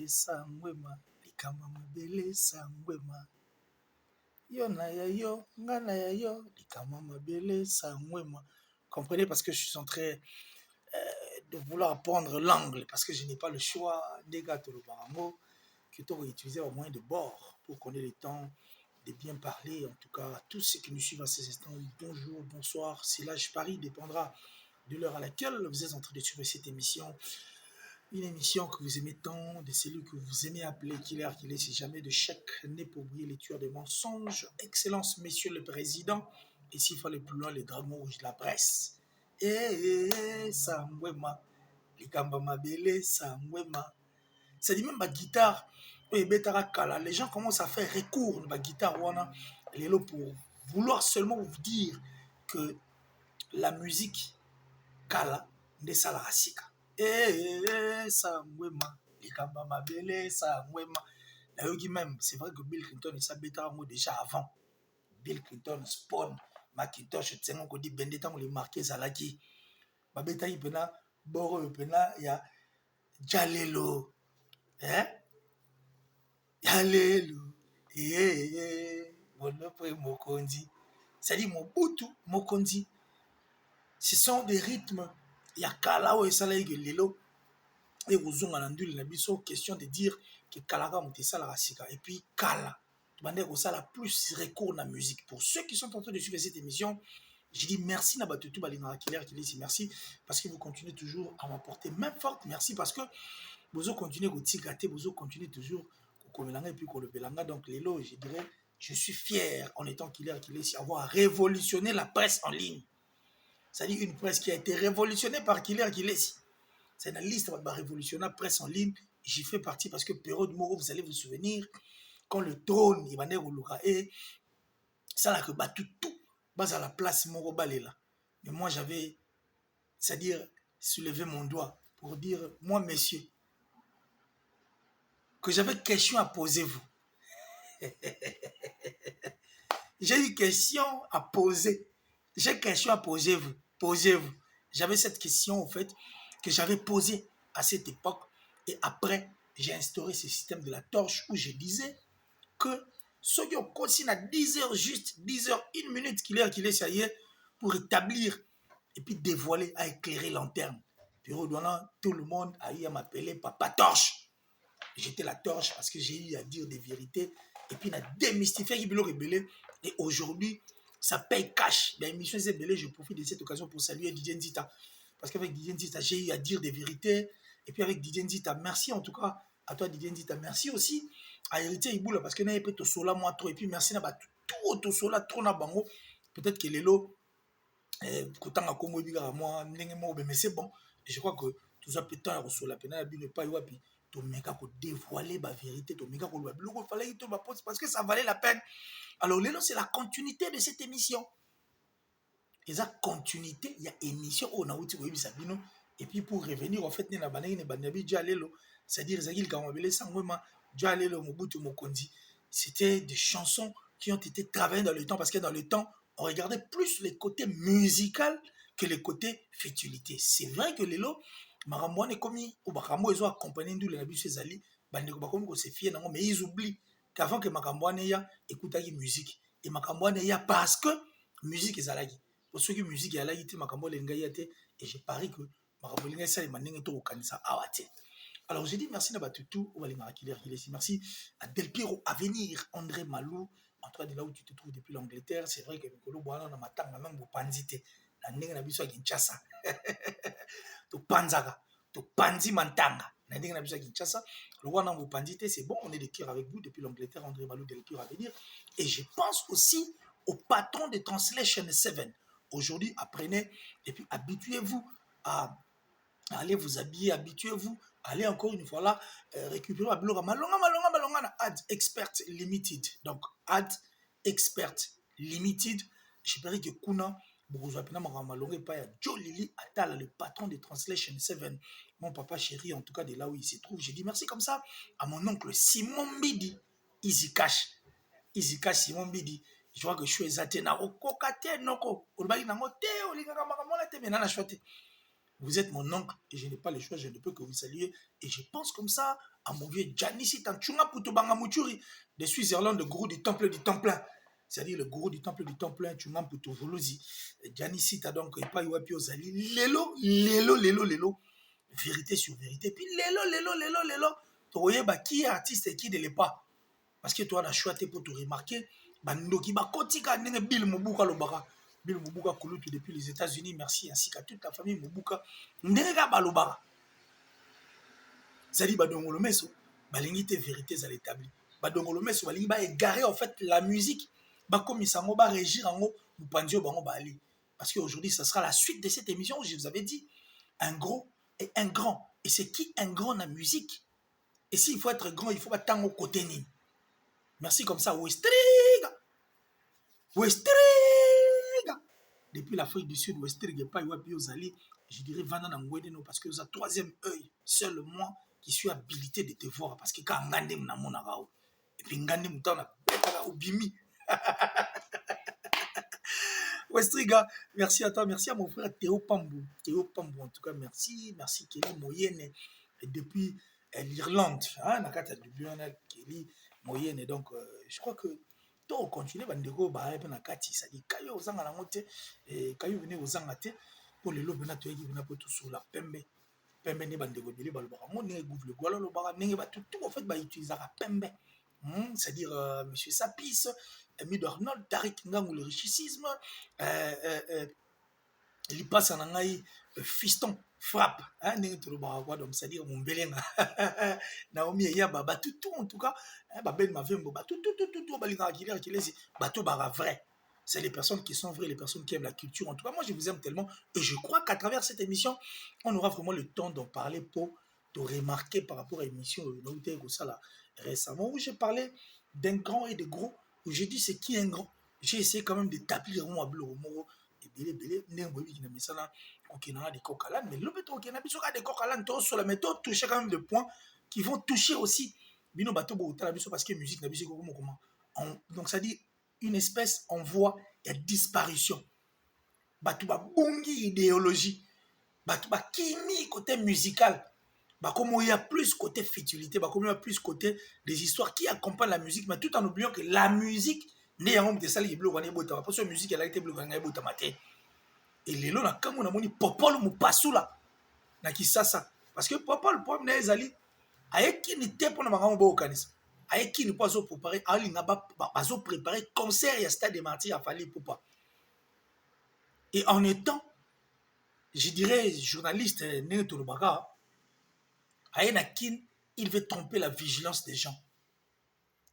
Sangwema, likama mabele sangwema. Yo na ya yo, nga na ya yo, likama mabele sangwema. Comprenez, parce que je suis en train de vouloir apprendre l'angle, parce que je n'ai pas le choix des gars de l'Obarango, que tu aurais utilisé au moyen de bord pour qu'on ait le temps de bien parler. En tout cas, à tous ceux qui nous suivent à ces instants, bonjour, bonsoir. Si là je parie dépendra de l'heure à laquelle vous êtes en train de suivre cette émission. Une émission que vous aimez tant, de celui que vous aimez appeler Killer, si jamais de chèque n'est pour oublier les tueurs de mensonges. Excellence, Monsieur le Président. Et s'il fallait plus loin, les dragons rouges de la presse. Sangwema, likamba mabele, sangwema. C'est dit même ma guitare, les gens commencent à faire recours à ma guitare, pour vouloir seulement vous dire que la musique, kala, ne salarasika. Sangwema, likamba mabele, sangwema. Même, c'est vrai que Bill Clinton, il s'habite déjà avant. Bill Clinton, Spawn, Macintosh, tu sais, on dit Bendeta, on les marqué Zalaki. Babeta, il pena, Boro, il pena, il y a Jalelo. Hein? Jalelo. Mokondi. C'est-à-dire, Mobutu, Mokondi. Ce sont des rythmes. Il y a Kalao et Salaï Lelo. Et vous avez une question de dire que Kalaga monte ça la rasika. Et puis Kala. Tu vas dire que ça la plus recours dans la musique. Pour ceux qui sont en train de suivre cette émission, je dis merci à Batutu Balingara Killer qui dit merci parce que vous continuez toujours à m'apporter main forte. Merci parce que vous continuez à tigater, vous continuez toujours à et puis le belanga. Donc les lots, je dirais, je suis fier en étant Killer avoir révolutionné la presse en ligne. C'est-à-dire une presse qui a été révolutionnée par Killer Kilesi. C'est une liste de la révolutionnaire presse en ligne. J'y fais partie parce que période Moro, vous allez vous souvenir, quand le trône, il va naître au Loura, et ça là que bat tout, bas à la place Moro Balela. Mais moi, j'avais, c'est-à-dire, soulevé mon doigt pour dire, moi, messieurs, que j'avais question à poser vous. J'ai une question à poser. J'ai question à poser vous. Posez-vous. J'avais cette question, en fait, que j'avais posée à cette époque. Et après, j'ai instauré ce système de la torche où je disais que ceux qui ont continué à 10 heures juste, 10 heures, 1 minute qu'il est, ça y est, pour établir et puis dévoiler, à éclairer lanterne. Puis tout le monde a eu à m'appeler Papa Torche. J'étais la torche parce que j'ai eu à dire des vérités et puis à démystifier qui bilo rebelle. Et aujourd'hui, ça paye cash. L'émission est belle, je profite de cette occasion pour saluer Didier Nzita. Parce qu'avec Didier Nzita, j'ai eu à dire des vérités. Et puis avec Didier Nzita, merci en tout cas à toi Didier Nzita. Merci aussi à Héritier Iboula parce que n'a pas tout sola moi trop. Et puis merci à tout tout sola trop na bango. Peut-être que les lots, quand on Congo biga moi mais c'est bon. Et je crois que tout ça peut être sur la peine ne pas y puis to meka ko dévoiler la vérité, to meka ko le fallait to parce que ça valait la peine. Alors là c'est la continuité de cette émission. Et ça continuité, il y a émission on a outil ko sabino et puis pour revenir en fait na banaki ne banabi jalelo, c'est-à-dire Zagil Kamabele Sangwema, jalelo Mobutu Mokondi. C'était des chansons qui ont été travaillées dans le temps parce que dans le temps on regardait plus les côtés musicaux que les côtés futilité. C'est vrai que les lots makambo wana ekomi o bakambo ezo accompagner ndule na biso ezali bandeko bakomi ko se fier nango mais ils oublient qu'avant que makambo wana ya écoutaki musique et makambo wana ya parce que musique ezalaki pour ceux qui musique ezalaki te makambo lenga ya te et je parie que makambo lenga ça les mandenge to kokanisa awa te. Alors j'ai dit merci na batutu o balingaka Killer Kilesi, merci à Del Piero à venir André Malou en toi de là où tu te trouves depuis l'Angleterre. C'est vrai que mikolo bwana na matanga même bopanzi te na ndenge na biso ya Kinshasa to panzaka to panzi mantanga na ndenge na biso ya Kinshasa le wana bopanzi te. C'est bon, on est de cœur avec vous depuis l'Angleterre. André Malou Del Piero à venir. Et je pense aussi au patron de Translation 7. Aujourd'hui, apprenez et puis habituez-vous à allez vous habiller, habituez-vous, allez encore une fois là, récupérer la blog malonga Ad Expert Limited. Donc, Ad Expert Limited, je parie que Kuna, vous appelez malonga pas Joe Lili Attal, le patron de Translation 7, mon papa chéri, en tout cas de là où il se trouve. J'ai dit merci comme ça à mon oncle Simon Bidi, Easy Cash Simon Bidi. Je vois que je suis exaté na okokate noko, olbali nango te olingaka makamona te menana chote. Vous êtes mon oncle et je n'ai pas le choix, je ne peux que vous saluer. Et je pense comme ça à mon vieux Janissi Tanchunga Putubanga Muchuri de Suisse-Irlande, le gourou du temple du Templin. C'est-à-dire le gourou du temple du Templin, Chunga Putuvuluzi. Janissi ta donc pas Iwapi Ozali. Lelo. Vérité sur vérité. Puis lelo. Tu vois, qui est artiste et qui ne l'est pas. Parce que toi, tu as choisi pour te remarquer. Bandoki Bakotika Nene Bill Mobuka Lobara. Bill Mobuka Kolutu depuis les États-Unis, merci, ainsi qu'à toute la famille Mobuka. Ndega Balobara. C'est-à-dire, Badongolo Meso, Balingi te vérités à l'établi. Badongolo Meso, Balingi ba égarer en fait la musique. Bakomi Sango, ba régir en haut, ou Pandio Bango Bali. Parce qu'aujourd'hui, ça sera la suite de cette émission où je vous avais dit un gros et un grand. Et c'est qui un grand dans la musique? Et s'il faut être grand, il faut pas tant au côté ni. Merci comme ça, Westriga. Depuis l'Afrique du Sud, Westriga, pas Iwapi Ozali, je dirais Vanana Ngwedeno, parce que vous avez troisième œil, seul moi qui suis habilité de te voir, parce que quand Ngande mna mona rao, et puis Ngande mutana betala ubimi. Westriga, merci à toi, merci à mon frère Théo Pambou, en tout cas, merci Kelly Moyenne, et depuis l'Irlande, Nakata Dublin, Kelly Moyenne, donc je crois que to continuer bandeko ba pe na kati ça dit kayo ozanga na mote et kayo venez ozanga te pour le lobe na to yeki na poto sur la pembe ne bandeko bili balobaka mo ne gouvle gwala lo baka nenge ba tout en fait ba utiliser la pembe c'est-à-dire monsieur Sapis Amido Arnold Tariq Ngangou le richicisme il passe en ngai fiston frappe donc c'est-à-dire mon belenga Naomi ya baba tout en tout cas babel mavembo tout balinga kilesi bato bara vrai. C'est les personnes qui sont vraies, les personnes qui aiment la culture. En tout cas, moi, je vous aime tellement. Et je crois qu'à travers cette émission, on aura vraiment le temps d'en parler pour te remarquer par rapport à l'émission récemment, où j'ai parlé d'un grand et de gros, où j'ai dit c'est qui un grand. J'ai essayé quand même d'établir mon ablo, mais toucher quand même des points qui vont toucher aussi parce que musique donc ça dit une espèce en voie de disparition. Batuba bongi idéologie, batuba kimi côté musical, comme il y a plus côté futilité, comme il y a plus côté des histoires qui accompagnent la musique, mais tout en oubliant que la musique n'est pas de ça les blocs on est beau parce que la musique elle a été bloquée on est beau tamaté et les lots na kamu na moni popolo mu pasula na kisasa parce que popolo le problème n'est zali ayeki ni te pour na bango bo kanisa ayeki ni pas préparer ali na ba préparer concert ya Stade des Martyrs à Fali Poupa et en étant je dirais journaliste né to lobaka ayena kin il veut tromper la vigilance des gens.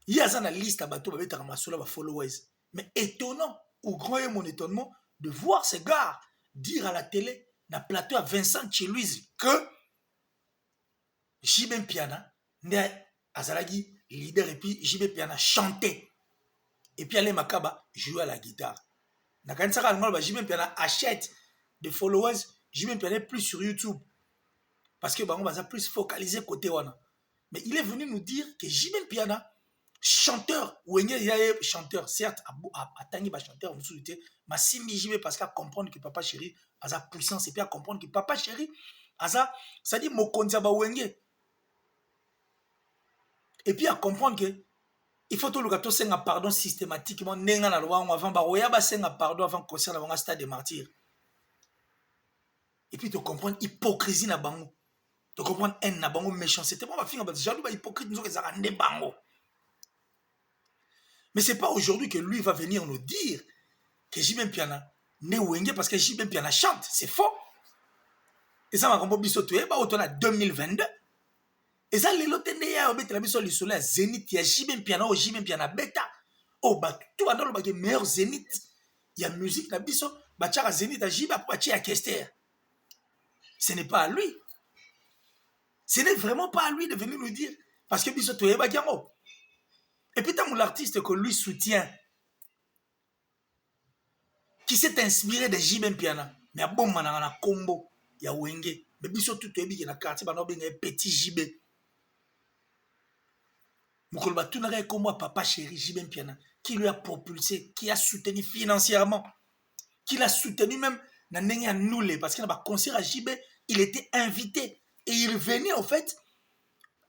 Il y a dans la liste à bateau avec Ramassola followers. Mais étonnant, au grand et mon étonnement, de voir ces gars dire à la télé, dans le plateau à Vincent Chelouise, que Jibem Piana, Azalagi, leader, et puis Jibem Piana chantait. Et puis Alain Makaba jouait à la guitare. Jibem Piana achète des followers, Jibem Piana est plus sur YouTube. Parce que on va plus focaliser côté Wana. Mais il est venu nous dire que Jibem Piana, chanteur, ou chanteur, certes, à Tangi, chanteur, vous souhaitez, mais si Mijibé, parce qu'à comprendre que papa chéri a sa puissance, et puis à comprendre que papa chéri a sa, ça dit, Mokonza Bawenge. Et puis à comprendre que il faut tout le gâteau senga pardon systématiquement, nenga na loi, avant Baroya, senga pardon avant concert avant Stade des Martyrs. Et puis tu comprends hypocrisie na bango, tu comprends haine na bango, méchanceté. Moi, ma fille, jaloux, hypocrite, nous avons des bango. Mais ce n'est pas aujourd'hui que lui va venir nous dire que Jibem Piana n'est Wenge parce que Jibem Piana chante. C'est faux. Et ça m'a compris biso tué, on a 2022. Et ça, les lotés n'est pas la biso le soleil Zénith, il y a Jibem Piana ou Jibem Piana bêta. Oh, bah, tout va dans le meilleur Zénith. Il y a musique, la biso, bah, tchara Zénith, à Jibem, à Tchia Kester. Ce n'est pas à lui. Ce n'est vraiment pas à lui de venir nous dire. Parce que biso tué, bah, Giamo. Et puis, tant l'artiste que lui soutient, qui s'est inspiré de Jibem Piana, mais à bon manana na combo, il y a Wenge, mais biso tout est bien dans le quartier, il y a petit JB. Moukolba tout n'a comme moi, papa chéri Jibem Piana, qui lui a propulsé, qui a soutenu financièrement, qui l'a soutenu même dans Nenga Noulé, parce qu'il n'a pas concert à JB, il était invité. Et il venait, en fait,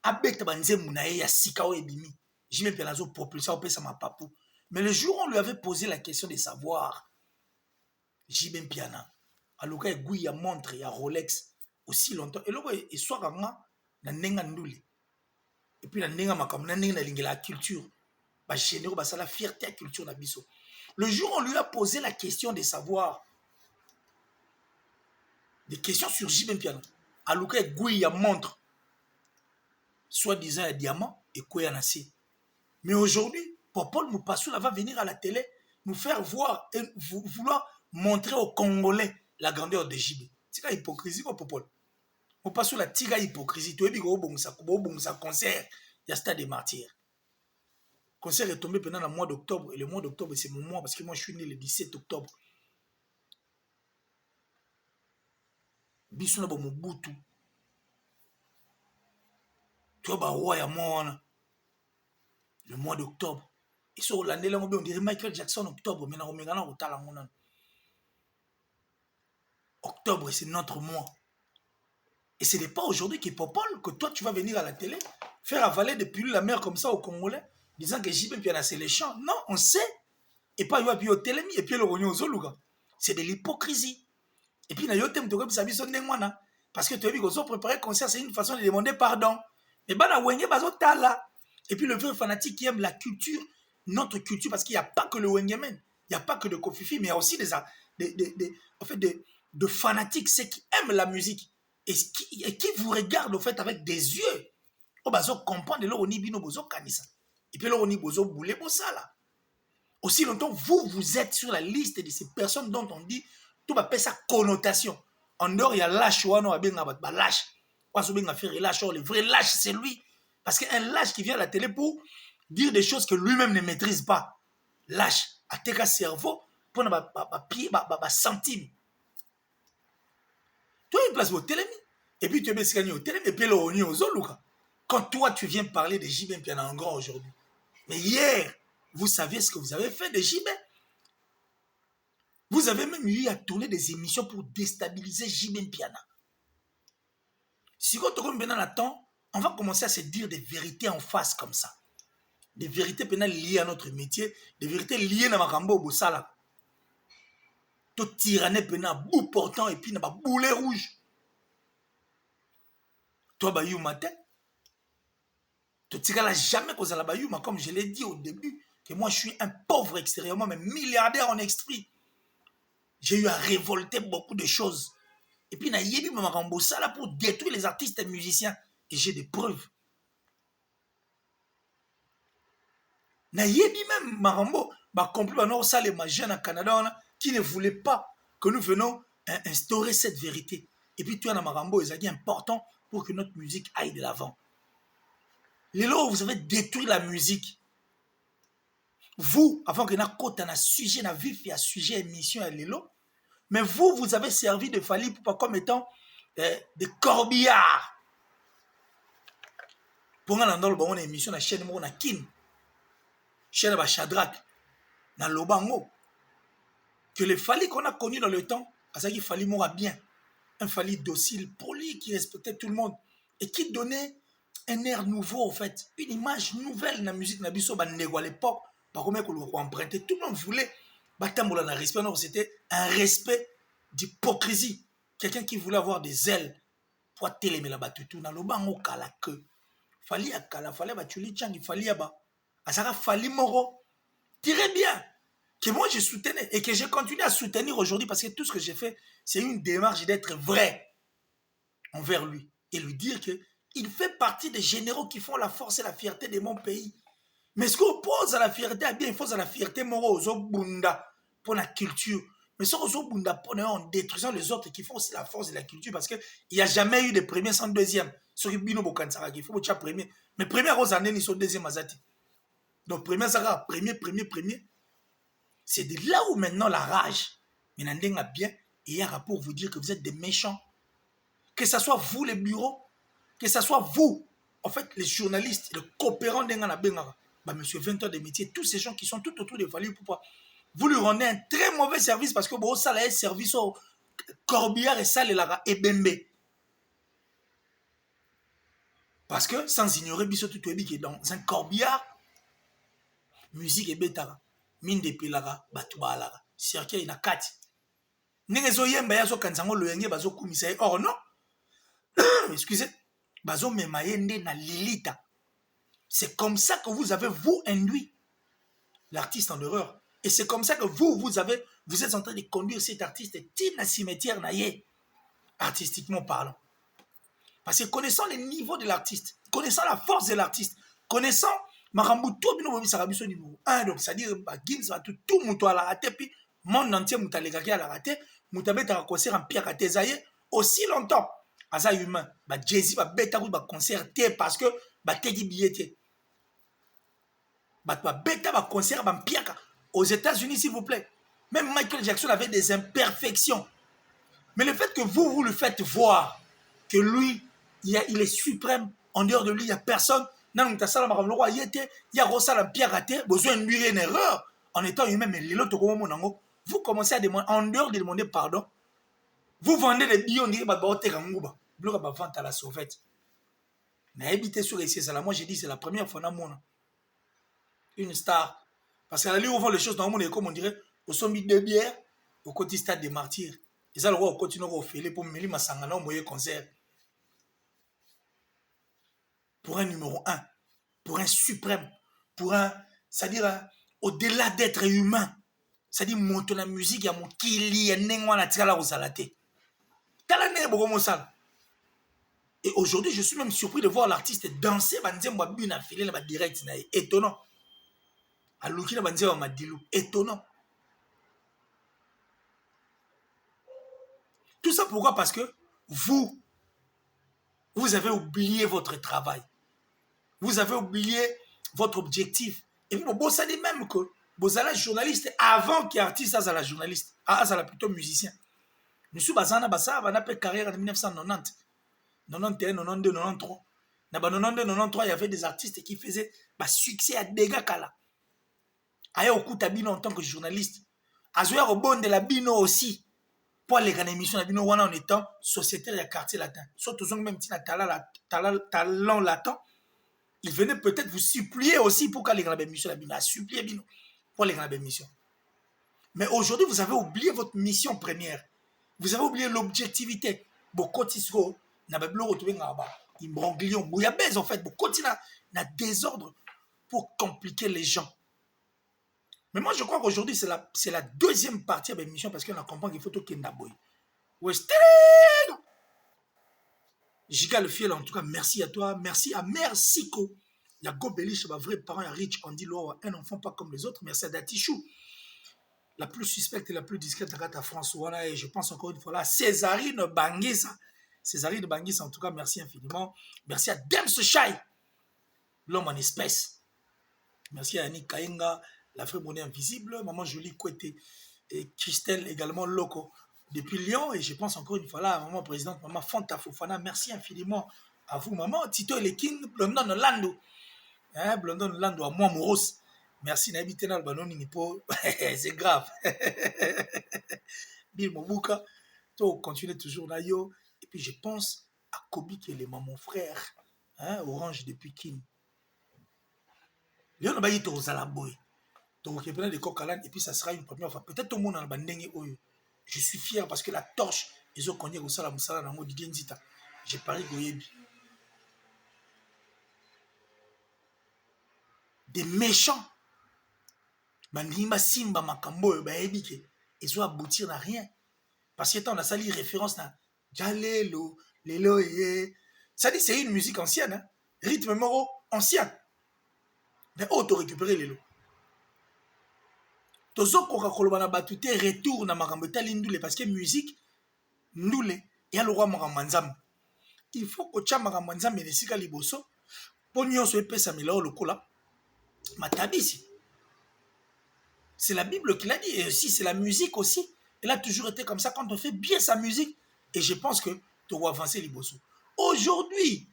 avec Banzemounae, ya Sikao et Bimi. J'ai même pensé propulser au ça ma papou. Mais le jour où on lui avait posé la question de savoir, j'ai même piana. Alors qu'il y a montre, il y a Rolex aussi longtemps. Et là, il soit comme na nenga nduli. Et puis, la nenga makam, na nenga la culture. Bah, généraux, bah, ça la fierté à la culture na biso. Le jour où on lui a posé la question de savoir, des questions sur Jibem Piano, alors qu'il y a montre, soi-disant un diamant et quoi en acier. Mais aujourd'hui, Popol Moupassoula va venir à la télé nous faire voir et vouloir montrer aux Congolais la grandeur de JB. C'est quoi hypocrisie, quoi, Popol? Moupassoula, tiga hypocrisie. Tu es dit que ça concert, il y a Stade des Martyrs. Le concert est tombé pendant le mois d'octobre. Et le mois d'octobre, c'est mon mois parce que moi, je suis né le 17 octobre. Bissouna Mobutu. Tu vois, roi ya moi, le mois d'octobre. Et sur l'année là, on dirait Michael Jackson octobre, mais on a octobre, c'est notre mois. Et ce n'est pas aujourd'hui qu'il Popol que toi tu vas venir à la télé faire avaler des pilules la mer comme ça aux Congolais, disant que JB Piana c'est les champs. Non, on sait. Et pas yo puis au télémi et puis le rognon aux oluga. C'est de l'hypocrisie. Et puis na yo tem to comme ça biso ndengwana parce que tu as vu qu'on préparer concert, c'est une façon de demander pardon. Mais bana wenge bazo tala. Et puis le vrai fanatique qui aime la culture, notre culture, parce qu'il n'y a pas que le Wengemen, il n'y a pas que de Kofifi, mais il y a aussi en fait de fanatiques, ceux qui aiment la musique et qui vous regardent en fait avec des yeux. Oh, bah, comprendre l'eau ni bino bozo kanisa. Et puis l'eau ni bozo boule bosala. Aussi longtemps, vous êtes sur la liste de ces personnes dont on dit, tout va faire sa connotation. En dehors, il y a lâche ou non, lâche. Le vrai lâche, c'est lui. Parce qu'un lâche qui vient à la télé pour dire des choses que lui-même ne maîtrise pas. Lâche, à tes cerveau, pour ne pas centime. Tu as une place au télé, et puis tu es bien au télé, et puis là, on est aux autres. Quand toi, tu viens parler de JB Piana en grand aujourd'hui. Mais hier, vous saviez ce que vous avez fait de JB. Vous avez même eu à tourner des émissions pour déstabiliser JB Piana. Si vous attend, on va commencer à se dire des vérités en face comme ça. Des vérités pénales liées à notre métier, des vérités liées à Marambo Boussala. Tout tyranné pénal, bout portant et puis n'a pas boulet rouge. Toi, Bayou matin, tu ne jamais causé la Bayou, mais comme je l'ai dit au début, que moi je suis un pauvre extérieurement, mais milliardaire en esprit. J'ai eu à révolter beaucoup de choses. Et puis, il y a eu Marambo Sala pour détruire les artistes et musiciens. Et j'ai des preuves. Il y a même Marambo, les jeunes au Canada, qui ne voulaient pas que nous venons instaurer cette vérité. Et puis, tu as Marambo, c'est important pour que notre musique aille de l'avant. Les lots, vous avez détruit la musique. Vous, avant que nous ayons un sujet, un vif, un sujet, émission à l'élo, mais vous avez servi de Fali Poupa comme étant des corbillards. Pour nous, dans une émission, la chaîne de Kim, chaîne de Shadrach, dans Lobango, que les Fali qu'on a connus dans le temps, parce qu'il fallait mourir bien. Un Fali docile, poli, qui respectait tout le monde et qui donnait un air nouveau, en fait, une image nouvelle dans la musique. À l'époque, par contre, qu'on empruntait, tout le monde voulait. C'était un respect d'hypocrisie. Quelqu'un qui voulait avoir des ailes pour télémer la batutu. Dans le banc, kala que. Fallait à kala, fallait batuli chang, il fallait à bas. À ça, fallait moro. Tirez bien. Que moi, je soutenais et que je continue à soutenir aujourd'hui parce que tout ce que j'ai fait, c'est une démarche d'être vrai envers lui et lui dire qu'il fait partie des généraux qui font la force et la fierté de mon pays. Mais ce qu'on oppose à la fierté, bien, il faut à la fierté morale, aux bunda pour la culture. Mais ce qu'on bunda en détruisant les autres qui font aussi la force de la culture parce qu'il n'y a jamais eu de premier sans deuxième. Sur Bino Bokansara, il faut que tu premier. Mais premier aux années, ils sont deuxième Azati. Donc, premier Sara, premier. C'est de là où maintenant la rage. Mais Nandeng a bien, et il y a un rapport pour vous dire que vous êtes des méchants. Que ce soit vous, les bureaux, que ce soit vous, en fait, les journalistes, les coopérants d'Engana Bengara. Monsieur 20 heures de métier, tous ces gens qui sont tout autour de Fali Poupa, vous lui rendez un très mauvais service parce que ça a un service au corbillard et ça, et Bembe. Parce que sans ignorer biso tout qui est dans un corbillard, musique et betara, mine de pilara, batubalara, circuit na kati. N'engezo yemba yazo kansango loyenge bazo kumisa. Or non, excusez, bazo memayende na lilita. C'est comme ça que vous avez vous induit l'artiste en erreur. Et c'est comme ça que vous êtes en train de conduire cet artiste tina cimetière naïe, artistiquement parlant. Parce que connaissant les niveaux de l'artiste, connaissant la force de l'artiste, connaissant Marambuto bino sarabiso numéro 1, donc c'est-à-dire Gims va tout le monde à la rater, puis monde entier mutalegaki à la rater, mutabeta un concert en pire raté zaye aussi longtemps. Asa humain, Jay-Z va bêta ba concert parce que tegi billet. Bêta ba concert ba pire aux États-Unis s'il vous plaît. Même Michael Jackson avait des imperfections. Mais le fait que vous le faites voir que lui il est suprême, en dehors de lui il n'y a personne. Non, il y a Rosa Pierre raté, besoin de lui une erreur en étant humain, mais vous commencez à demander, en dehors de demander pardon, vous vendez des billets, on dirait que vente à la sauvette. Mais habitez sur ici, moi j'ai dit, c'est la première fois dans le monde. Une star. Parce qu'à la ligne, on vend les choses dans le monde, et comme on dirait, au sommet de bière, au côté stade des martyrs. Et ça, le roi, on continue à faire pour me Massangana, on voyait concert. Pour un numéro 1, pour un suprême, pour un, c'est-à-dire au-delà d'être humain, c'est-à-dire monter la musique, il y a mon kili, il y a n'engwa tigala rosalate. Talane beaucoup mon sale. Et aujourd'hui, je suis même surpris de voir l'artiste danser, banzemba bina filé la direct, étonnant. Alouki la banzemba madilou, étonnant. Tout ça pourquoi? Parce que vous avez oublié votre travail. Vous avez oublié votre objectif. Et puis, vous savez même que vous êtes journaliste avant qu'artiste à la journaliste, à la plutôt musicien. Nous sommes basés on a fait carrière en 1990, 91, 92, 93. Dans 92, 93, il y avait des artistes qui faisaient succès à dégâts kala. Aya okuta bino en tant que journaliste. Azoya rebonde la bino aussi. Pour aller dans l'émission la bino wana en étant sociétaire et quartier latin. Surtout même si talent latin. Il venait peut-être vous supplier aussi pour qu'elle ait la mission, la bino, à supplier bino pour aller dans la mission. Mais aujourd'hui, vous avez oublié votre mission première. Vous avez oublié l'objectivité. Beaucoup de choses, n'a pas besoin de retrouver un imbroglio, bouillabaisse en fait, beaucoup de désordre pour compliquer les gens. Mais moi, je crois qu'aujourd'hui, c'est la deuxième partie de l'émission parce qu'on a compris qu'il faut tout qu'il y ait un boy. Giga le fiel, en tout cas, merci à toi. Merci à Mercico. Il y a Gobelich, un vrai parent, à Rich, on dit un enfant pas comme les autres. Merci à Datichou. La plus suspecte et la plus discrète à François. Et je pense encore une fois là, Césarine Banguisa. Césarine Banguisa, en tout cas, merci infiniment. Merci à Dems Shai, l'homme en espèce. Merci à Annick Kainga, la vraie monnaie invisible. Maman Jolie Kouete et Christelle également Loco. Depuis Lyon, et je pense encore une fois là, maman présidente, maman Fanta Fofana, merci infiniment à vous, maman. Tito et les King, Blondon Lando. Blondon Lando, à moi, Moros. Merci, Nabi Tenal, Banoni Nipo. C'est grave. Bill Mobuka, toi, continuez toujours là, yo. Et puis, je pense à Kobi, qui est le mon frère, Orange depuis King. Lyon, on va y aller aux Alaboy. Donc, il y a plein de cocalan, et puis ça sera une première fois. Peut-être tout le monde en a bandé. Je suis fier parce que la torche, ils ont connu au Salam Moussala dans le Didier Nzita. J'ai parlé de des méchants. Bandima Simba Makambo, ils ont abouti à rien. Parce que on a sali référence à Jalelo, Lelo, ça dit c'est une musique ancienne, hein? Rythme moro ancien. Mais auto récupérer Lelo. Tozo Coca-Cola na batute retour na makambeta lindule parce que musique ndule ya le roi Marambanzam. Il faut que tu Marambanzam et nesika liboso pour nyonso epesa milao lokola matabisi. C'est la Bible qui l'a dit et aussi c'est la musique aussi. Elle a toujours été comme ça quand on fait bien sa musique et je pense que tu dois avancer liboso. Aujourd'hui,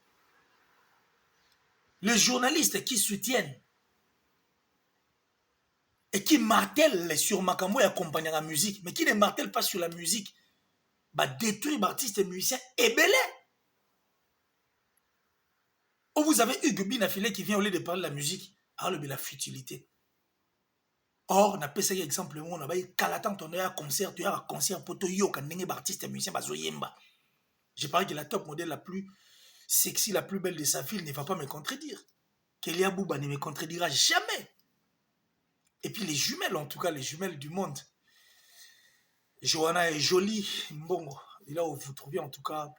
les journalistes qui soutiennent et qui martèlent sur Makambo et accompagnent la musique, mais qui ne martèlent pas sur la musique, détruire l'artiste et musicien et belé. Oh, vous avez Hugues Binafile qui vient au lieu de parler de la musique, alors la futilité. Or, on a pas ça exemple, on a dit Kalatan, on a un concert, tu as un concert pour toi, yo, quand on est artiste et musicien, bazoyemba. J'ai parlé que la top modèle la plus sexy, la plus belle de sa ville ne va pas me contredire. Kélia Bouba ne me contredira jamais. Et puis les jumelles, en tout cas, les jumelles du monde. Johanna est jolie. Bon, et là où vous trouvez, en tout cas,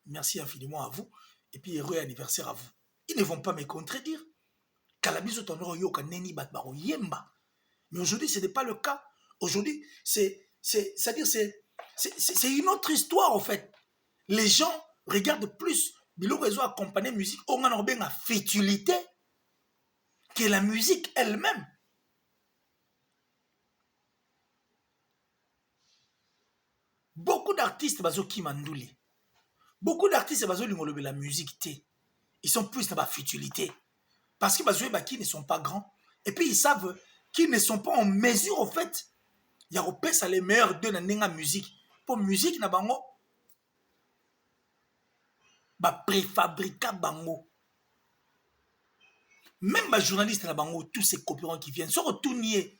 merci infiniment à vous. Et puis, heureux anniversaire à vous. Ils ne vont pas me contredire. Kalabiso tonoro yoka neni batbaro yemba. Mais aujourd'hui, ce n'est pas le cas. Aujourd'hui, c'est-à-dire, c'est une autre histoire, en fait. Les gens regardent plus Bilo Réseau accompagné musique, on a une futilité que la musique elle-même. Beaucoup d'artistes bazo qui mandouli. Beaucoup d'artistes bazo lingolobe la musique té. Ils sont plus dans la futilité. Parce que bazo qui ne sont pas grands. Et puis ils savent qu'ils ne sont pas en mesure, en fait. Il y a ça les meilleurs de la musique. Pour musique, na bango. Ba préfabrica bango. Même les journalistes na bango, tous ces copierons qui viennent, sont retournés.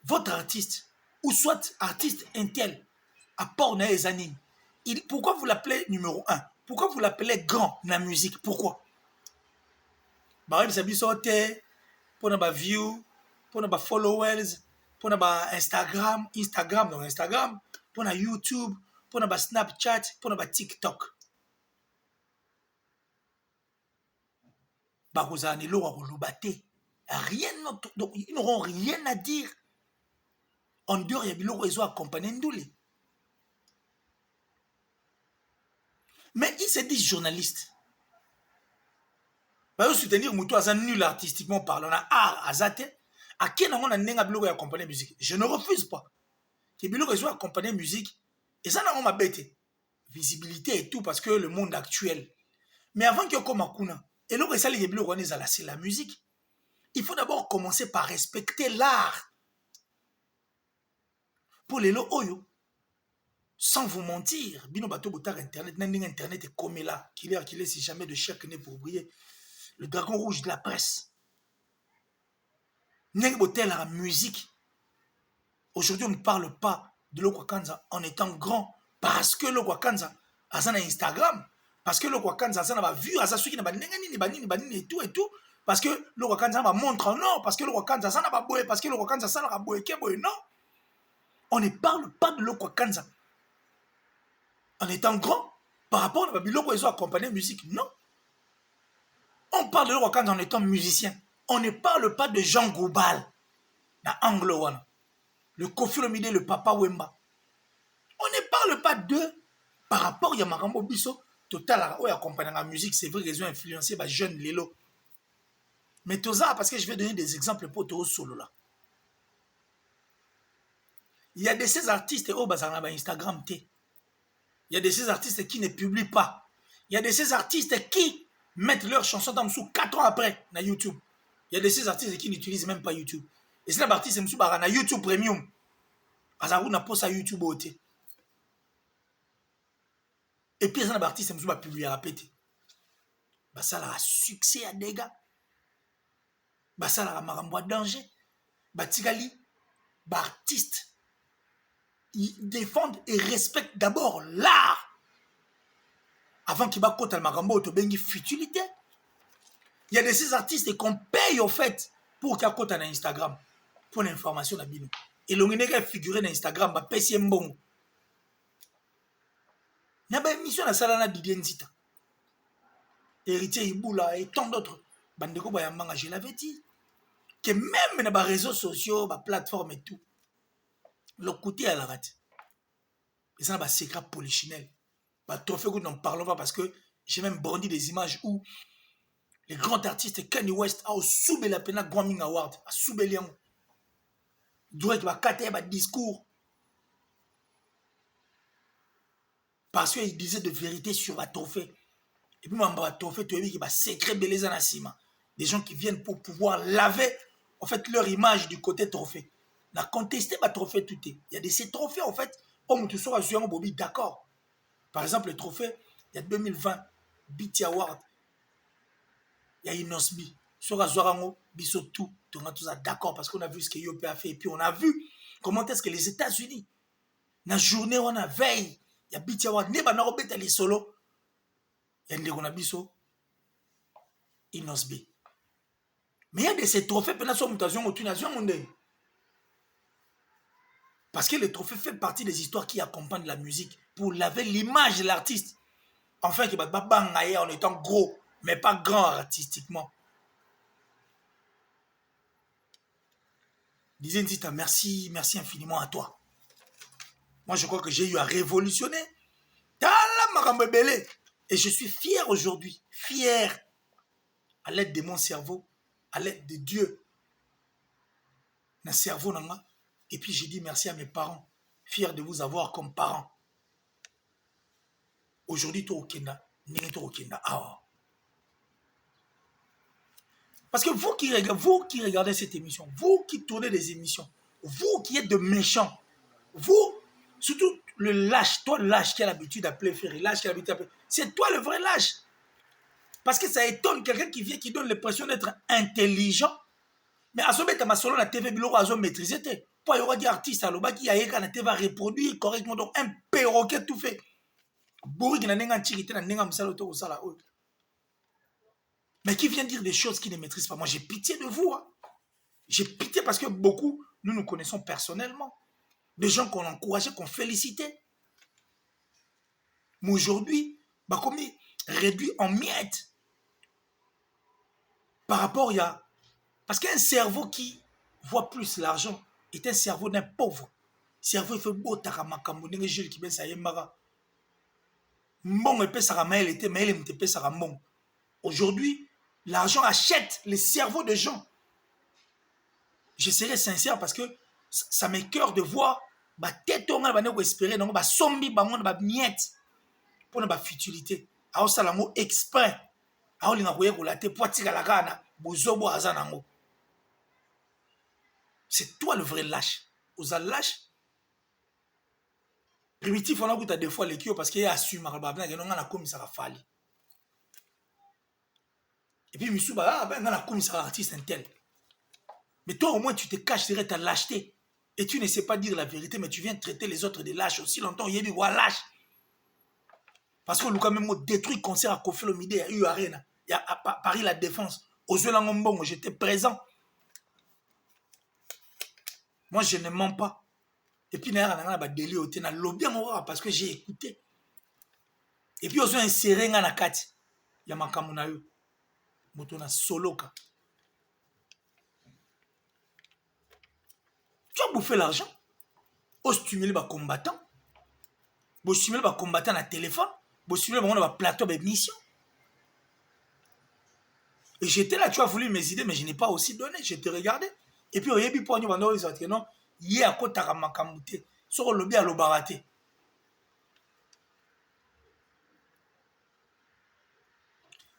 Votre artiste, ou soit artiste intel, à part les animes, pourquoi vous l'appelez numéro 1? Pourquoi vous l'appelez grand dans la musique? Pourquoi? Bah, vous avez sorti pour nos views, pour nos followers, pour nos Instagram, pour nos YouTube, pour nos Snapchat, pour nos TikTok. Bah, vous avez rien, donc ils n'auront rien à dire. En dehors, il y a des réseaux accompagnés d'ouli. Mais ils se disent journalistes. Bah, soutenir Moutou Azan nul artistiquement parlant, on a art azate. À qui on a nenga bilo accompagner musique? Je ne refuse pas. Que bilo réseau accompagner musique, et ça n'a pas bête. Visibilité et tout parce que le monde actuel. Mais avant qu'il y ait comme Akuna, et là, c'est la musique. Il faut d'abord commencer par respecter l'art. Pour les lots oyo, sans vous mentir, bino bato botar internet, nanding internet est comme là, qu'il est si jamais de chaque nez pour briller. Le dragon rouge de la presse. Neng botel la musique. Aujourd'hui, on ne parle pas de Lokwakanza en étant grand parce que Lokwakanza a ça Instagram, parce que Lokwakanza a ça n'a vu, a ça suki n'a pas nini et tout, parce que Lokwakanza va montre en or, parce que Lokwakanza ça n'a pas boé, parce que Lokwakanza ça n'a pas boé, non. On ne parle pas de Lokwakanza en étant grand par rapport à Biloko ils ont accompagné musique, non. On parle de Lokwakanza en étant musicien. On ne parle pas de Jean Goubal dans Anglo-Wana. Le Kofi Olomide, le Papa Wemba. On ne parle pas d'eux par rapport à Yamarambo Bisso. Total, où accompagné la musique, c'est vrai qu'ils ont influencé les jeunes Lélo. Mais tout ça, parce que je vais donner des exemples pour tout solo là. Il y a de ces artistes au Instagram T. Il y a de ces artistes qui ne publient pas. Il y a de ces artistes qui mettent leurs chansons dans sous 4 ans après na YouTube. Il y a de ces artistes qui n'utilisent même pas YouTube. Et c'est la partie c'est na YouTube Premium. Azarou n'a pas sa YouTube beauté. Et puis c'est la partie c'est va publier à péter. Bah ça a succès à dégâts. Bah ça a marambo à danger. Bah tigali, bah artiste. Ils défendent et respectent d'abord l'art. Avant qu'il va côté le marambo autobengi futilité. Il y a de ces artistes qu'on paye au fait pour qu'il y ait côté dans Instagram. Pour l'information à Bino. Et l'on est figuré dans Instagram, bah pèse bon. Il y a une émission à Salana Didier Nzita. Héritier Iboula et tant d'autres. Bandeko Bayamanga, je l'avais dit. Que même dans les réseaux sociaux, les plateformes et tout, le côté à la rate. Et ça, c'est un secret polichinelle. Trophée que nous n'en parlons pas parce que j'ai même brandi des images où les grands artistes Kanye West a soubé la peine à Grammy Award, a soubé Léon. Drake va cater un discours. Parce qu'il disait de vérité sur la trophée. Et puis, le trophée, tu as vu qu'il va secret beleza na sima. Des gens qui viennent pour pouvoir laver en fait leur image du côté trophée. On a contesté ma trophée tout est. Il y a de ces trophées en fait, on te sera sur un Bobby d'accord. Par exemple, le trophée, il y a 2020, BT Award. Il y a Inosbi. Sur Azorango, biso tout. On a tous d'accord parce qu'on a vu ce que Yopé a fait. Et puis on a vu comment est-ce que les États-Unis, dans la journée, on a veille. Il y a BT Award. Neba na robeta les solo. Il y a Ndekona biso. Inosbi. Mais il y a de ces trophées, pendant son mutation, au Tunisien, parce que les trophées fait partie des histoires qui accompagnent la musique pour laver l'image de l'artiste. Enfin, qui va bangayer en étant gros, mais pas grand artistiquement. Disait Nzita, merci, merci infiniment à toi. Moi, je crois que j'ai eu à révolutionner. Et je suis fier aujourd'hui, fier, à l'aide de mon cerveau, à l'aide de Dieu, dans cerveau, et puis j'ai dit merci à mes parents, fier de vous avoir comme parents. Aujourd'hui, tu es au Kenya, parce que vous qui regardez cette émission, vous qui tournez des émissions, vous qui êtes de méchants, vous, surtout le lâche, toi le lâche qui a l'habitude d'appeler Ferry, lâche qui a l'habitude d'appeler, c'est toi le vrai lâche. Parce que ça étonne quelqu'un qui vient, qui donne l'impression d'être intelligent, mais à ce moment-là, selon la TV, il a maîtrisé. Pour y avoir des artistes, qui a été reproduire correctement, donc un perroquet tout fait. Mais qui vient dire des choses qu'il ne maîtrise pas. Moi, j'ai pitié de vous. Hein. J'ai pitié parce que beaucoup, nous nous connaissons personnellement. Des gens qu'on encourageait, qu'on félicitait. Mais aujourd'hui, comme réduit en miettes. Par rapport à... Parce qu'un cerveau qui voit plus l'argent est un cerveau d'un pauvre. Cerveau, il fait beau, takamakambo, n'est-ce pas, qui ben ça y est, mara. Mbon, épée, ça ramène, il était, mais il était, ça ramène. Aujourd'hui, l'argent achète les cerveaux de gens. Je serai sincère parce que ça m'écoeure de voir tête on a espérer non ba sombi ba mon ba miette pour na ba futilité. A osala ngo exprès. A olinga koye ko la te poitika la kana bozobo azanango. C'est toi le vrai lâche. Oza lâche. Primitif on a goûté des fois les kio parce qu'il assume ba bana non na comme ça va fali. Et puis Misuba ben na comme ça artiste un tel. Mais toi, au moins, tu te caches derrière ta lâcheté. Et tu ne sais pas dire la vérité, mais tu viens traiter les autres de lâches aussi longtemps. Il y a des lâches. Parce que Lucas même détruit le concert à Kofi Olomide, il y a eu Arena. Il y a à Paris La Défense. Aux Zolangombong, j'étais présent. Moi, je ne mens pas. Et puis, il y a un délire au téna. Lobby parce que j'ai écouté. Et puis, ils ont inséré dans la carte. Il y a Makamuna eux. Motona Soloka. Tu as bouffé l'argent. Pour stimuler les combattants. Pour stimuler les combattants dans le téléphone. Pour stimuler les plateau de mission. Et j'étais là, tu as voulu mes idées, mais je n'ai pas aussi donné. Je te regardais. Et puis, il y a des poignets pendant les autres. Non, il y a un côté à Makamouté. Sur le lobby à l'Obaraté.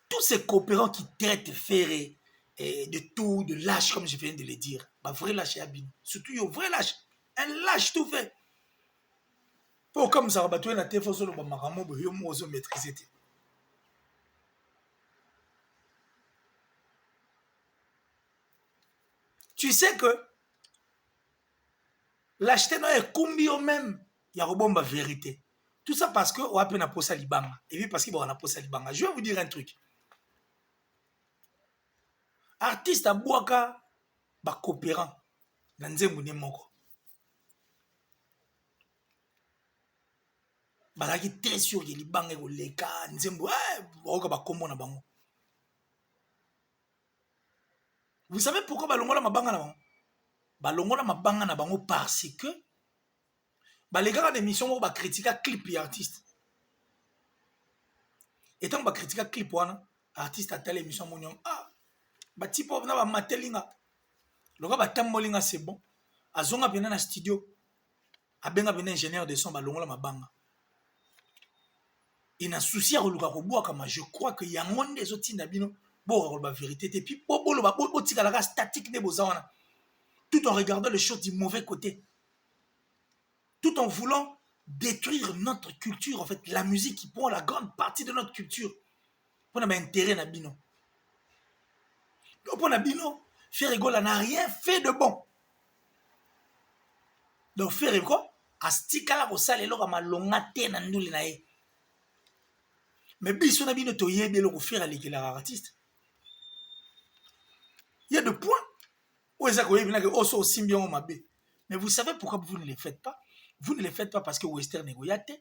Tous ces coopérants qui traitent Ferré de tout, de lâche, comme je viens de le dire. Vrai lâche, Abine. Surtout, un vrai lâche. Un lâche tout fait. Pour comme ça, on a été fait sur le Bamaramo, on a maîtrisé. Tu sais que l'acheter dans les combien même, il y a une vérité. Tout ça parce qu'on a appelé Posa Libanga. Et puis parce qu'il y a Posa Libanga. Je vais vous dire un truc. Artiste à Boaka, coopérant. Dans Nzemboune Moko. Balaki très sûr que Libanga est le cas. Nzembo, Boaka ba kombo na bango. Vous savez pourquoi balongola mabanga na bango? Balongola mabanga na bango parce que les gars d'émission vont critiquer clip et artiste. Et tant que critiquer clip artiste à telle émission monion tipo na ba matelinga. Le gars tambolinga c'est bon. Azonga bien na studio. Abenga bien ingénieur de son balongola mabanga. Il n'a souci à roluka koboa kama je crois que ya monde des autres nabino bon la vérité et puis bo ba tika la statique ne bozawana. Tout en regardant les choses du mauvais côté. Tout en voulant détruire notre culture, en fait, la musique qui prend la grande partie de notre culture. Pour intérêt na bino. Donc pour na bino, Ferregola n'a rien fait de bon. Donc Ferregola a stikala ko sala eloko malonga te na nduli na ye. Mais biso na bino to yebi eloko faire lekela artiste. Il y a des points où ils ont aussi bien mabe. Mais vous savez pourquoi vous ne les faites pas? Vous ne les faites pas parce que Western est goyate.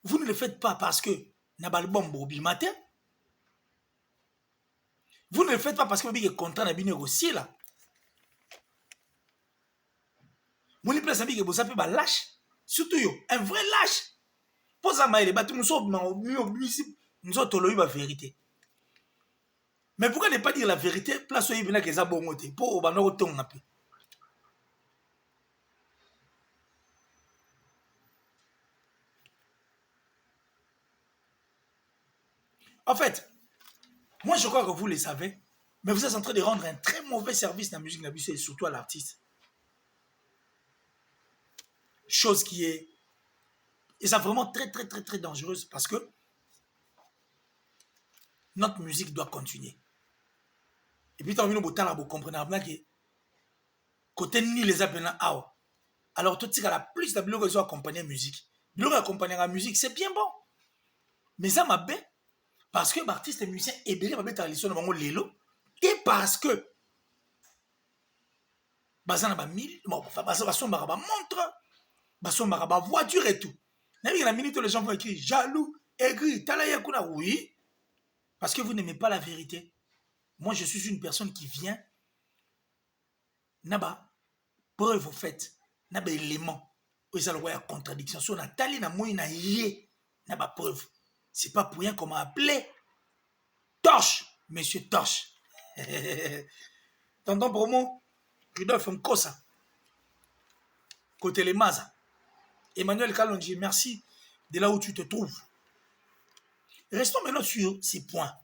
Vous ne le faites pas parce que Nabalbom Bobimate. Vous ne le faites pas parce que vous êtes content de aussi là. Vous ne le faites pas parce que vous êtes lâche. Surtout, un vrai lâche. Pour ça, nous sommes la vérité. Mais pourquoi ne pas dire la vérité? Place où il y a des abonnés pour au banor ton un peu. En fait, moi je crois que vous le savez, mais vous êtes en train de rendre un très mauvais service dans la musique et surtout à l'artiste. Chose qui est... Et c'est vraiment très dangereuse parce que notre musique doit continuer. Et puis, vous comprenez que côté ni les appels à alors tout ce qui a la plus de blocs accompagner la musique. Blocs accompagner la musique, c'est bien bon. Mais ça m'a bien parce que l'artiste et musicien est bien ma bête à l'histoire de Lélo et parce que bazana ba mille bazana ba montre bazana ba voiture et tout. N'a la minute les gens vont écrire jaloux, aigri, talaya kuna oui parce que vous n'aimez pas la vérité. Moi je suis une personne qui vient naba preuve au fait naba élément où ils ont la contradiction sur la tali na moi na yé naba preuve. C'est pas pour rien qu'on m'a appelé Torche, monsieur Torche. Tonton promo, Rudolf Nkosa, côté les Maza. Emmanuel Kalonji, merci de là où tu te trouves. Restons maintenant sur ces points.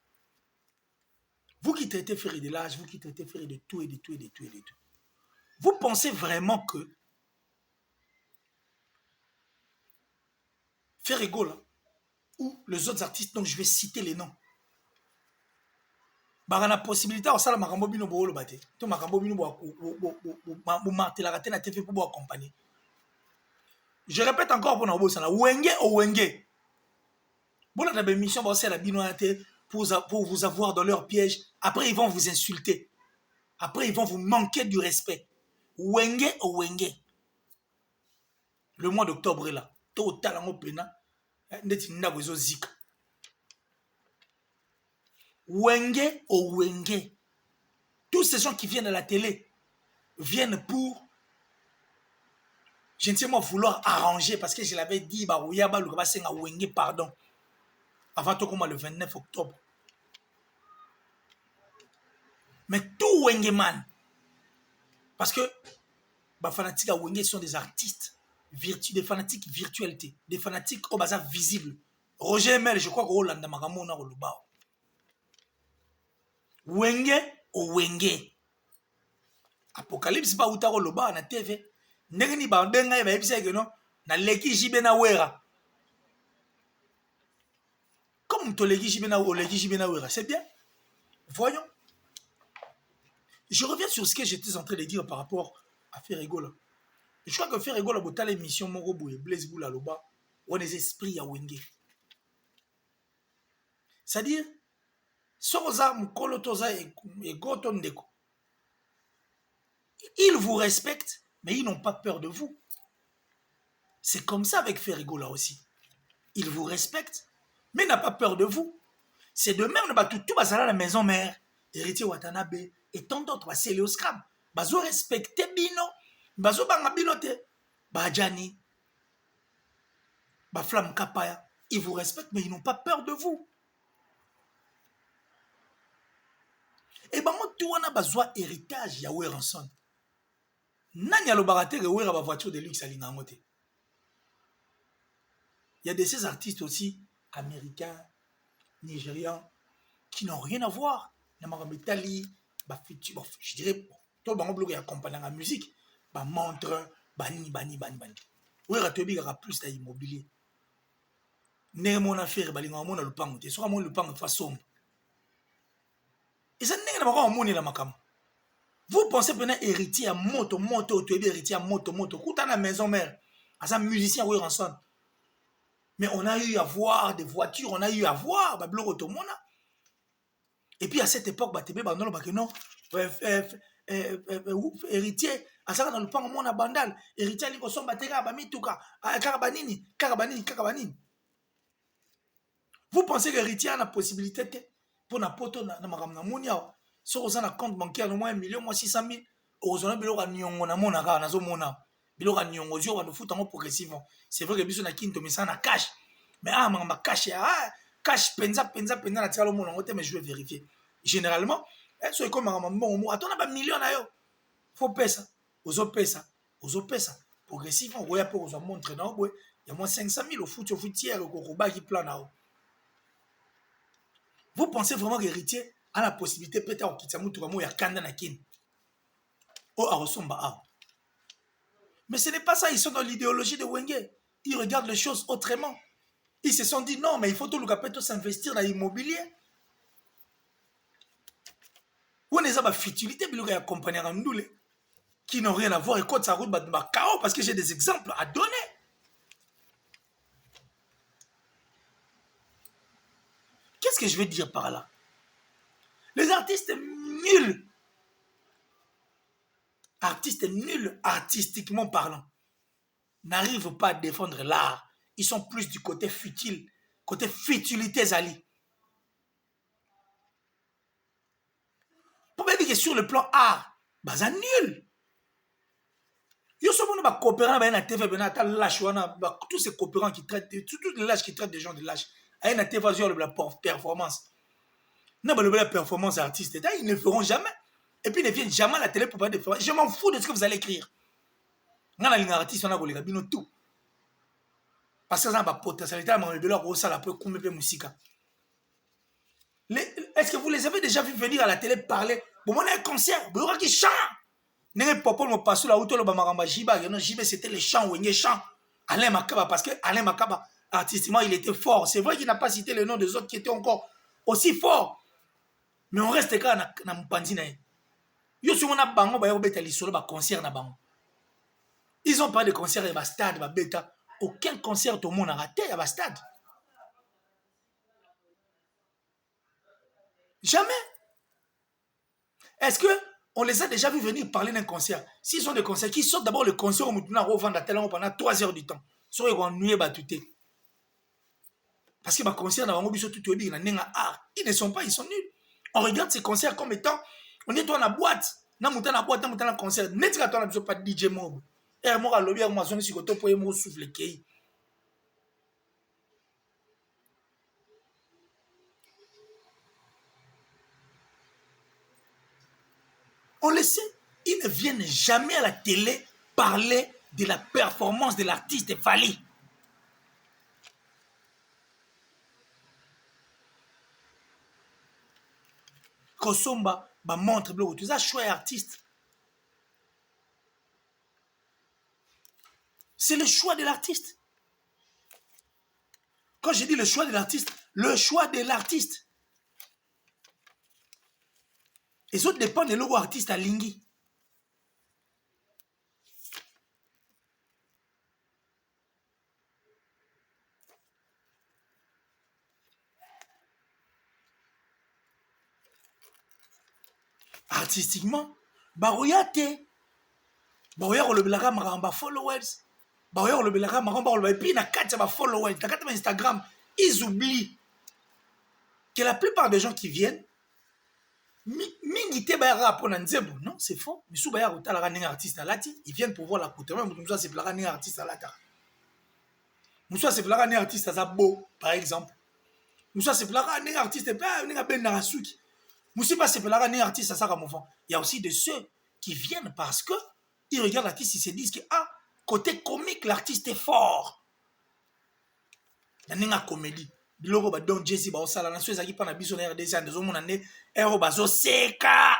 Vous qui traitez Ferry de l'âge, vous qui traitez Ferry de tout et de tout et de tout et de tout. Vous pensez vraiment que Ferry Gola ou les autres artistes dont je vais citer les noms, bah la possibilité au sala makambo bino bo lo baté to makambo bino bo marteler raté na TV pour accompagner. Je répète encore pour nous ça wenge o wenge. Bon la émission ba c'est la bino pour vous avoir dans leur piège. Après ils vont vous insulter. Après ils vont vous manquer du respect. Wenge o wenge. Le mois d'octobre est là. To talango pena ndeti ndabo zo zika. Wenge au Wenge. Tous ces gens qui viennent à la télé viennent pour gentiment vouloir arranger parce que je l'avais dit, bah Ouyaba le Kabasenga Wenge, pardon. Avant tout comme le 29 octobre. Mais tout Wenge man. Parce que les fanatiques à Wenge sont des artistes, des fanatiques virtualité, des fanatiques au bazar visible. Roger Mel, je crois que Hollande Magamona au Lubao. Wenge au Wenge. Apocalypse ba utaro loba na TV. Ndenge ba benga ba ebisa ke no na leki jibe na wera. Comme to leki jibe na wera, c'est bien. Voyons. Je reviens sur ce que j'étais en train de dire par rapport à Ferregola. Je crois que Ferregola bota l'émission Moro Boye Blaise Boula loba on les esprits à Wenge. C'est-à-dire Soza Mukolo Toza et Goton Deko. Ils vous respectent, mais ils n'ont pas peur de vous. C'est comme ça avec Ferregola aussi. Ils vous respectent, mais n'a pas peur de vous. C'est de même, tout va à la maison mère, héritier Watanabe, et tant d'autres, c'est le scram. Bazo respecte Bino, Bazo banga Binote, Bajani, Baflam Kapaya. Ils vous respectent, mais ils n'ont pas peur de vous. Et ben moi, tout on a besoin héritage Yahweh Ranson. Nani alo baraté que wera ba voiture de luxe à l'ingamote. Il y a de ces artistes aussi américains, nigérians qui n'ont rien à voir. Namarabitali, je dirais, tout le monde qui accompagne la musique, montre, bani. Oui, il y a plus d'immobilier. ndenge mona affaire balingaka mona lupango te soki amoni lupango efa somba eza ndenge na bango bamonela makambo. Vous pensez pena héritier ya moto tu es héritier ya moto kuta na maison mère aza musicien oui ensemble. Mais on a eu à voir des voitures, on a eu à voir babiloko tomona. Et puis à cette époque batebe bandolo ba que non héritier asaka na lupango mona bandal héritier liko somba teka ba mituka kaka banini. Vous pensez que héritier a la possibilité pour na poto na makambo na moni awa so oza na compte bancaire au moins 1 million moins 600 000 ozona biloko ya niongo na mona kaka nazomona biloko ya niongo zio bando futa ngo progressivement. C'est vrai que biso na kinto mais ça na cash mais makambo cash cash penza na tika lo mona ngote mais je vais vérifier généralement so comme makambo mbongo atona ba million na yo faut pesa ozo pesa progressivement oya pe ozo montre na obwe ya moins 500 000 au foutière ko baki plan na o. Vous pensez vraiment que l'héritier a la possibilité peut-être de quitter Moutouramo et Kanda Nakin ou à Rosomba. Mais ce n'est pas ça, ils sont dans l'idéologie de Wenge. Ils regardent les choses autrement. Ils se sont dit non, mais il faut tout le capital s'investir dans l'immobilier. Où est-ce la futilité de accompagner en nous qui n'ont rien à voir et quand ça roule chaos parce que j'ai des exemples à donner. Qu'est-ce que je veux dire par là? Les artistes nuls, artistiquement parlant, n'arrivent pas à défendre l'art. Ils sont plus du côté futile, côté futilité Zali. Pour me dire que sur le plan art, c'est nul. Yo sommes nos coopérants na TV tous ces coopérants qui traitent tous les lâches qui traitent des gens de lâches. À une TV sur la performance. Non, la performance artiste, ils ne feront jamais. Et puis ils ne viennent jamais à la télé pour parler de performance. Je m'en fous de ce que vous allez écrire. Dans la ligne artiste, on a volé tout. Parce que ça a potentialité à mon rebelle, ça la peut couper de musique. Est-ce que vous les avez déjà vu venir à la télé parler? Bon, on a un concert, il y aura qui chante. N'est pas pour me passer là où tout le bamaramba Jiba, Jiba c'était les chants, Wenge chant. Alain Makaba, parce que Alain Makaba, artistiquement, il était fort. C'est vrai qu'il n'a pas cité le nom des autres qui étaient encore aussi forts. Mais on reste quand na Mpandi na ye. Yo si on a bango ba yo beta li solo ba concert na bango. Ils ont pas de concert et ba stade ba beta. Aucun concert au monde a raté à ba stade. Jamais. Est-ce que on les a déjà vu venir parler d'un concert? S'ils sont des concerts, qui sortent d'abord le concert au Moutouna revendre pendant 3 heures du temps. Soit ils vont ennuyer batuté. Parce que les concerts dans le biso tout art, ils ne sont pas, ils sont nuls. On regarde ces concerts comme étant, on est dans la boîte, na mouta na boîte, na mouta na concert, net ka toi na pas DJ Mob. Et moi lobby moi zone si koto pour mo souffle kei. On le sait, ils ne viennent jamais à la télé parler de la performance de l'artiste Fally. Kosomba montre bloc, tu as choix artiste. C'est le choix de l'artiste. Quand je dis le choix de l'artiste, le choix de l'artiste. Les autres dépendent des logos artistes à Lingui. Artistiquement, baroyate. Baroya le belaka maramba followers. Baroya le belaka maramba et puis na katya followers, na katya Instagram, ils oublient que la plupart des gens qui viennent mingité bayara pour nanzebo, non, c'est faux. Mais sous bayara utala ninga artiste alati, ils viennent pour voir l'accoutrement, musa c'est plaka ninga artiste alata. Musa c'est plaka ninga artiste azabo par exemple. Musa c'est plaka ninga artiste pas ninga ben narasuki. Musa c'est plaka ninga artiste asaka mouvant. Il y a aussi de ceux qui viennent parce que ils regardent l'artiste, ils se disent que ah, côté comique l'artiste est fort. Ninga comédie. Biloko ba don Jesse ba osala na so ezaki pa na biso na RDC andezo mona ne ero bazo seka.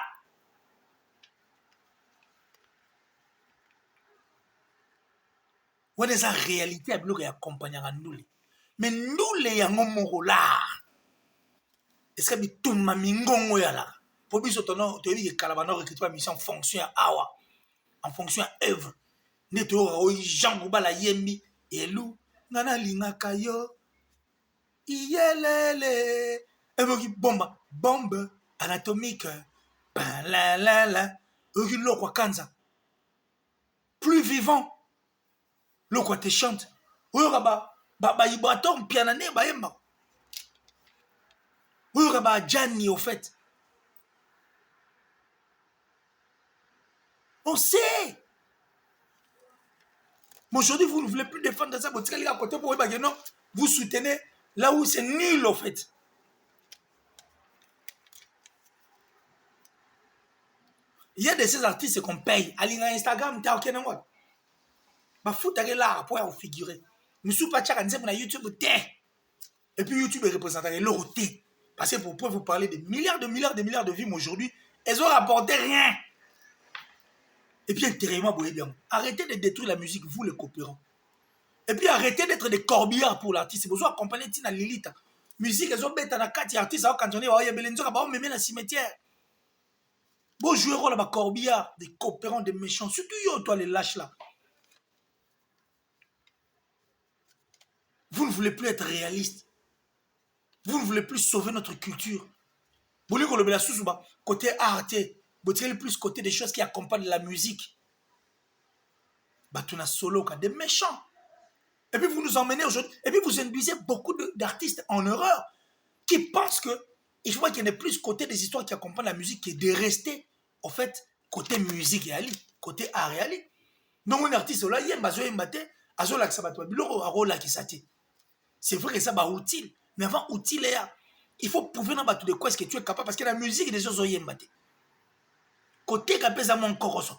What is la réalité à biloko ya accompagner ndule. mais nous les yango moko l'art est-ce que bituma mingongo ya la pour biso tono to yebi kala bana recrutement mission en fonction ya awa en fonction ya œuvre ne to o Jean Bobala yembi elu ngana lingaka yo iyelele evoki bombe anatomique ben la oki lokwa kanza plus vivant lokwa te chante oyoka ba vibrator piano ne ba yemba oyoka ba Gianni au fait on sait. Mais aujourd'hui, vous ne voulez plus défendre ça. Non, vous soutenez là où c'est nul, en fait. Il y a de ces artistes qu'on paye. Allez sur Instagram, tu as aucun nom. Bah, foutre là pour vous figurer. Nous sommes pas tchak, on YouTube, et puis YouTube est représenté l'euro T. Parce que pour vous parler de milliards de vues, aujourd'hui, elles ont rapporté rien. Et puis, intérieurement, vous voyez bien. Arrêtez de détruire la musique, vous les coopérants. Et puis, arrêtez d'être des corbillards pour l'artiste. C'est besoin d'accompagner Tina Lilith. Musique, elles ont bête à la carte, artiste, quand on est à Belenzo, on met dans le cimetière. Bon, jouer rôle à corbillard, des coopérants, des méchants. Surtout, yo, toi, les lâches là. Vous ne voulez plus être réaliste. Vous ne voulez plus sauver notre culture. Vous voulez qu'on le sous côté art, vous tirez plus côté des choses qui accompagnent la musique. Batuna solo, des méchants. Et puis vous nous emmenez aujourd'hui, et puis vous induisez beaucoup d'artistes en erreur qui pensent que il faut qu'il y ait plus côté des histoires qui accompagnent la musique que de rester, en fait, côté musique et ali, côté art et ali. Donc un artiste là, il y a un bazo mbate, azo la sabato, biloko a rôle qui sati. C'est vrai que ça va utile, mais avant utile là, il faut prouver dans bateau de quoi est-ce que tu es capable parce que la musique des choses est mbate. Côté kapeza mon koroso.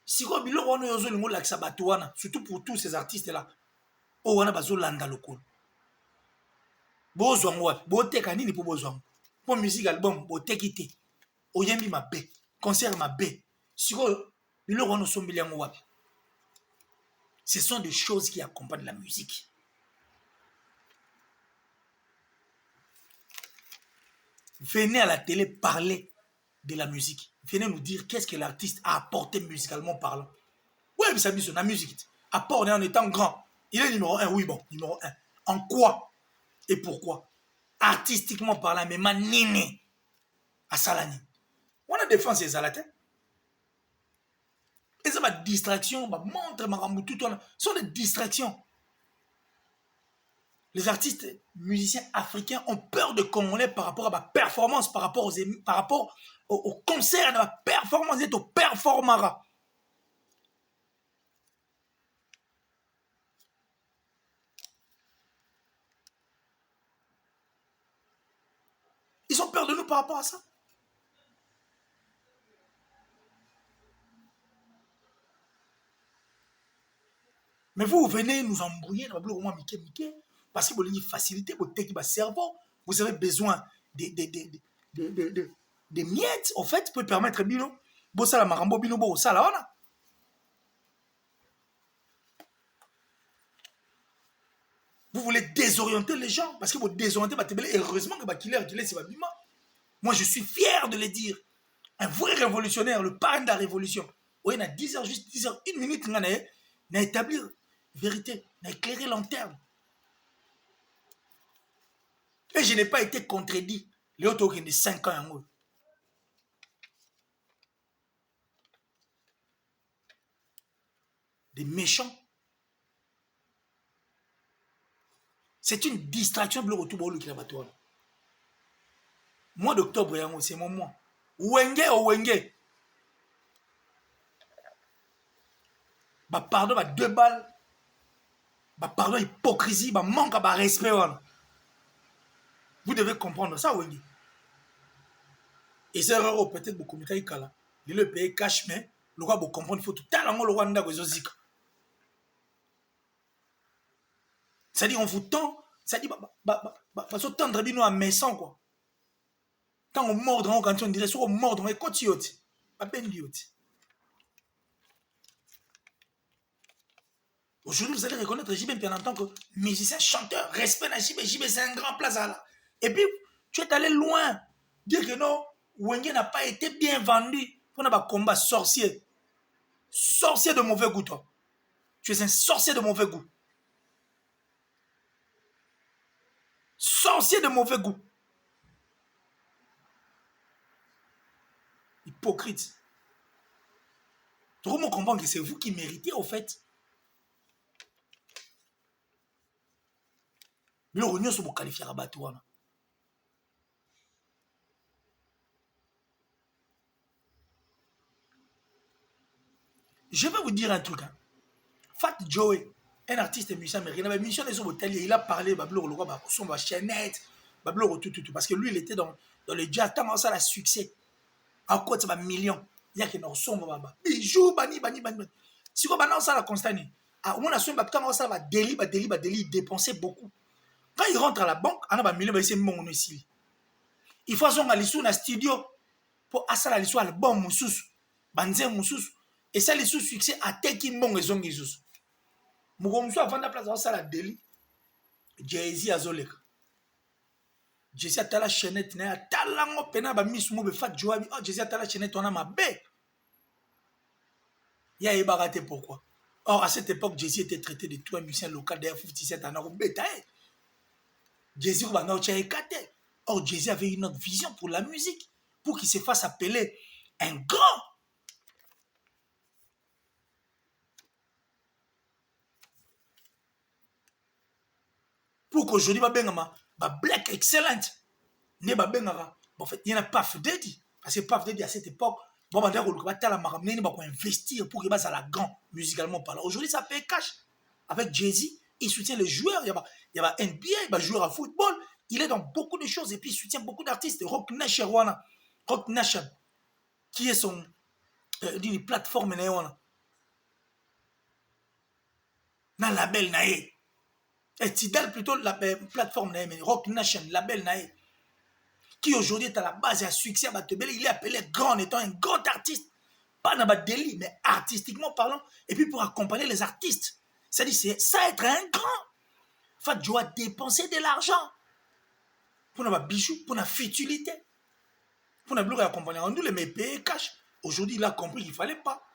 Si quoi biloko on yozo lingo la sabato wana, surtout pour tous ces artistes là. Oh wana bazo landa lokolo. Bozwango wapi? Boteka nini po bozwango? Po musique album boteki te. Oyembi mabe, concert mabe. Siko biloko wana sombeli yango wapi? Ce sont des choses qui accompagnent la musique. Venez à la télé parler de la musique. Venez nous dire qu'est-ce que l'artiste a apporté musicalement parlant. Oui, mais ça dit sur la musique. Apporté en étant grand. Il est numéro 1, oui, bon, numéro 1. En quoi et pourquoi? Artistiquement parlant, mais manini à Salani. On a défense ces alates. Et ça, ma distraction, ma montre, ma ramoutou, tout, sont des distractions. Les artistes musiciens africains ont peur de Congolais par rapport à ma performance, par rapport au concert, à ma performance, au performara. Ils ont peur de nous par rapport à ça. Mais vous venez nous embrouiller dans le bloc Mickey, parce que vous avez une facilité, vous avez un cerveau, vous avez besoin de miettes, en fait, pour permettre bino, bossa la marambo bino bo ça là. Vous voulez désorienter les gens, parce que vous désorientez, et heureusement que Bakiller, c'est Babima. Moi, je suis fier de le dire. Un vrai révolutionnaire, le parrain de la révolution. Oui, il y a 10 heures, juste 10 heures, 1 minute, on a établi vérité, on a éclairé lanterne. Et je n'ai pas été contredit. Les autres ont de 5 ans en haut. Des méchants. C'est une distraction de l'autour qui est mois d'octobre, c'est mon mois. Wenge ou Wenge. Bah pardon, bah 2 balles. Bah pardon, hypocrisie, bah manque à respect. Vous devez comprendre ça, Wenge. Et c'est rare, peut-être beaucoup de temps, le pays cache, mais le roi vous comprendre, il faut tout à l'heure le Rwanda vous zika. C'est-à-dire, on vous tend, c'est-à-dire, parce que tendre bino à maison, quoi. Quand on mordre, quand on dirait, soit on mordre, on continue. Pas peine d'y. Aujourd'hui, vous allez reconnaître JB bien en tant que musicien, chanteur, respect à JB. JB, c'est un grand plaisir là. Et puis, tu es allé loin. Dire que non, Wenge n'a pas été bien vendu pour un combat sorcier. Sorcier de mauvais goût, toi. Tu es un sorcier de mauvais goût. Sorcier de mauvais goût. Hypocrite. Tout le monde comprend que c'est vous qui méritez, au fait. Le réunion sur vous qualifier à Batouana. Je vais vous dire un truc. Hein. Fat Joey, un artiste musicien américain, mission des hôtels, il a parlé, son chaînette, tout. Parce que lui, il était dans le jazz, tant ça a succès. À quoi ça va million. Il y a qui n'ont son baba. Bijou, bani. Si vous avez ça la constante, on a son baba, quand ça va délit, il dépensait beaucoup. Quand il rentre à la banque, on a un million, c'est mon ici. Il faut son alisou dans studio pour asala alisou album mususu, banze mususu. Et ça, les sous-succès à teki mon et zong isus. Mugomusu avant la place de ça la délit. Jay-Z azolek. Jay-Z a la chaînette, na talango pena ba miss mo be fat joabi. Oh Jay-Z a la chaînette, on a ma bé. Ya e baraté pourquoi? Or à cette époque, Jay-Z était traité de tout un musicien local d'ailleurs 57 ans au bêta. Jay-Z va na ocha ekate. Or Jay-Z avait une autre vision pour la musique, pour qu'il se fasse appeler un grand. Pour qu'aujourd'hui, Black Excellent, en fait, il n'y en a pas Daddy. Parce que Puff Daddy, à cette époque, on va investir pour qu'il fasse la grande, musicalement parlant. Aujourd'hui, ça paye cash. Avec Jay-Z, il soutient les joueurs. Il y a NBA, il va jouer à football. Il est dans beaucoup de choses. Et puis, il soutient beaucoup d'artistes. Rock Nation, qui est son d'une plateforme. Dans la label, et Tidal plutôt la plateforme Rock Nation, label nae, qui aujourd'hui est à la base et à succès à Batebele, il est appelé grand en étant un grand artiste. Pas dans le délit, mais artistiquement parlant. Et puis pour accompagner les artistes. C'est-à-dire, c'est ça être un grand. Enfin, tu dois dépenser de l'argent. Pour nos bijoux, pour la futilité. Pour nos blocs accompagner. On nous les met payer cash. Aujourd'hui, il a compris qu'il ne fallait pas.